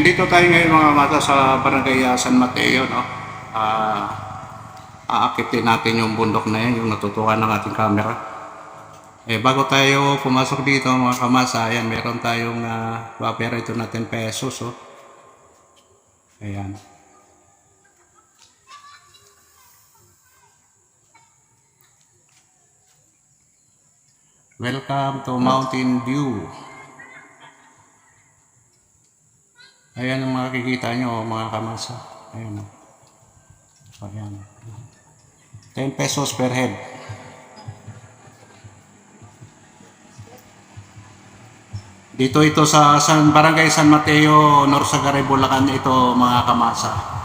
Nandito tayo ngayon mga mata sa Barangay San Mateo, no? Aakitin natin yung bundok na yan, yung natutukan ng ating camera. Bago tayo pumasok dito mga kamasa, ayan, meron tayong papera ito na 10 pesos, oh. Ayan. Welcome to Mountain View. Ayan ang makikita nyo mga kamasa. Ayan. Ayan. 10 pesos per head. Dito ito sa Barangay San Mateo, Norsagaray, Bulacan ito mga kamasa.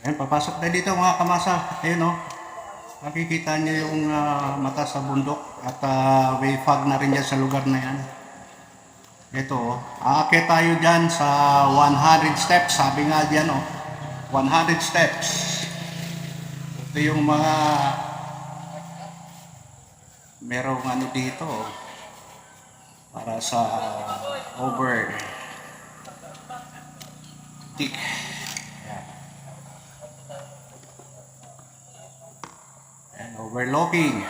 Ayan, papasok na dito mga kamasa. Ayun, oh. Makikita niyo yung mata sa bundok at may fog na rin dyan sa lugar na yan. Ito, oh. Aakyat tayo dyan sa 100 steps. Sabi nga dyan, oh. 100 steps. Ito yung mga merong ano dito, oh. Para sa over tick. Overlooking.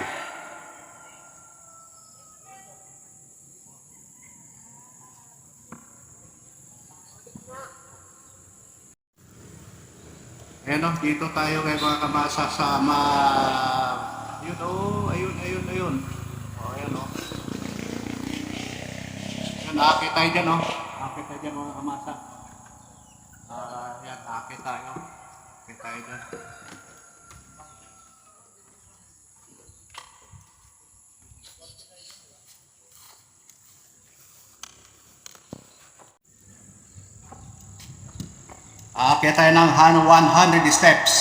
Ayan, o, dito tayo kay mga kamasa sa yun, o, ayun. O, ayan, o. Ayan, aakit tayo dyan, o. Aakit tayo dyan mga kamasa. Ayan, aakit tayo. Aakit tayo dyan. Aakyat tayo ng 100 steps.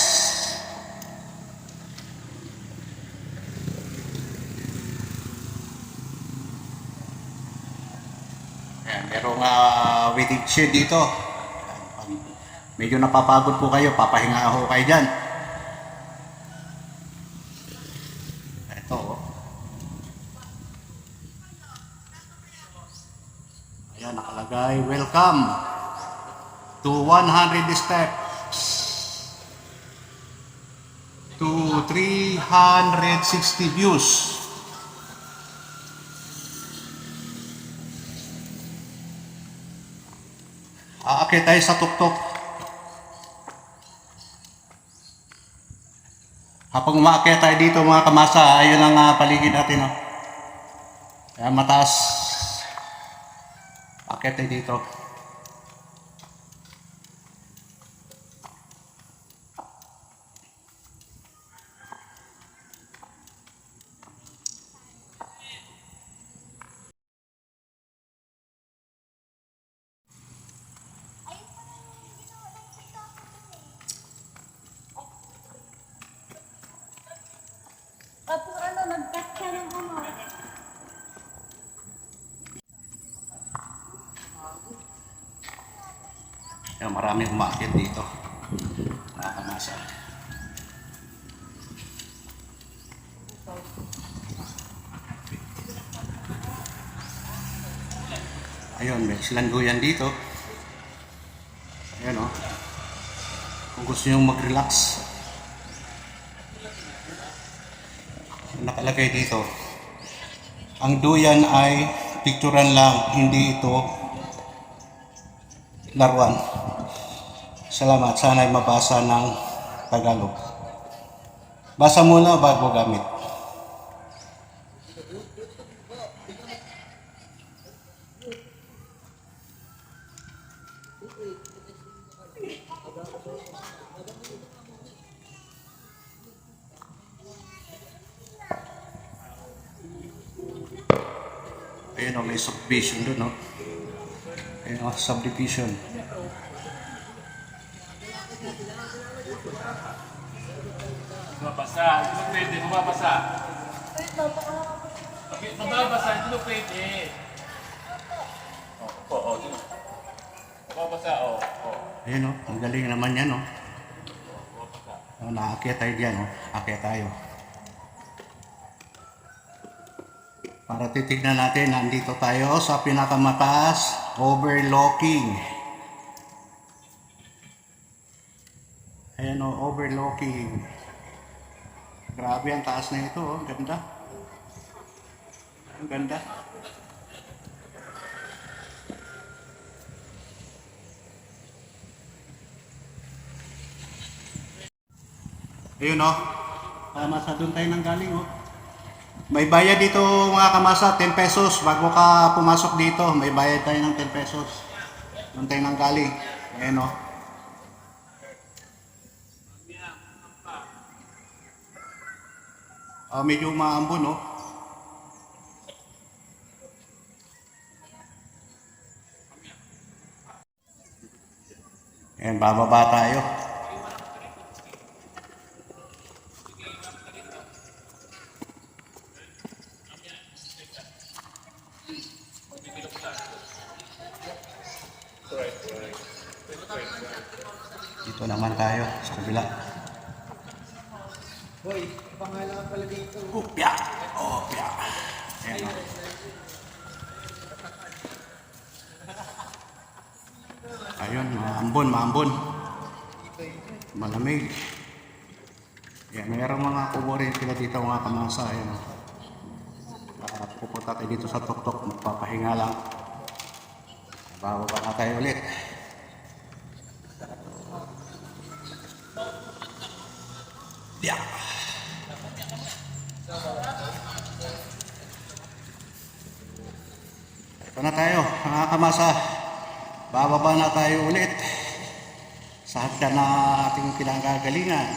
Ayan, merong waiting shed dito. Pag medyo napapagod po kayo, papahinga ho kayo dyan. Ito, oh. Ayan, nakalagay, welcome to 100 steps to 360 views. Aakyat tayo sa tuktok. Habang umaakyat tayo dito mga kamasa, ayun ang paligid natin, oh. Kaya mataas. Aakyat tayo dito. Tapos ano, nag-cut siya ng ano. Yan, maraming umakyat dito. Nakakamasa. Ayun, may silangguyan dito. Ayan, oh. Kung gusto nyo mag-relax, nakalagay dito, ang duyan ay picturean lang, hindi ito laruan. Salamat, sana ay mabasa ng Tagalog. Basa muna bago gamit. Ayun, may subdivision doon, no? Ayun, subdivision. Mabasa, hindi mo pwede, mababasa. Mababasa, hindi mo pwede. Oo, mababasa, oo. Ayun, oh. Ang galing naman yan, oh. Oh, naakyat tayo dyan, oh. Akyat tayo. Para titignan natin, nandito tayo sa pinakamataas, overlooking. Ayan, oh, overlooking. Grabe ang taas na ito, oh. Ganda. Ang ganda. Ayun, oh. Kamasa, doon tayo nang galing, oh. May bayad dito mga kamasa, 10 pesos. Bago ka pumasok dito, may bayad tayo ng 10 pesos. Doon tayo nang galing. Ayun, oh. Medyo maambon, oh. Ayan, bababa tayo. Dito naman tayo sa kabila. Boy, pangalan pala dito. Opya! Opya! Ayan, oh. Ayun, maambon, maambon. Malamig. Yan, mayroong mga kubo rin sila dito mga kamasa. Ayan, oh. Pupunta tayo dito sa tuktok, magpapahinga lang. Bababa na tayo ulit. Yeah. Ito na tayo, mga kamasa. Bababa na tayo ulit sa hagdan na ating pinanggagalingan.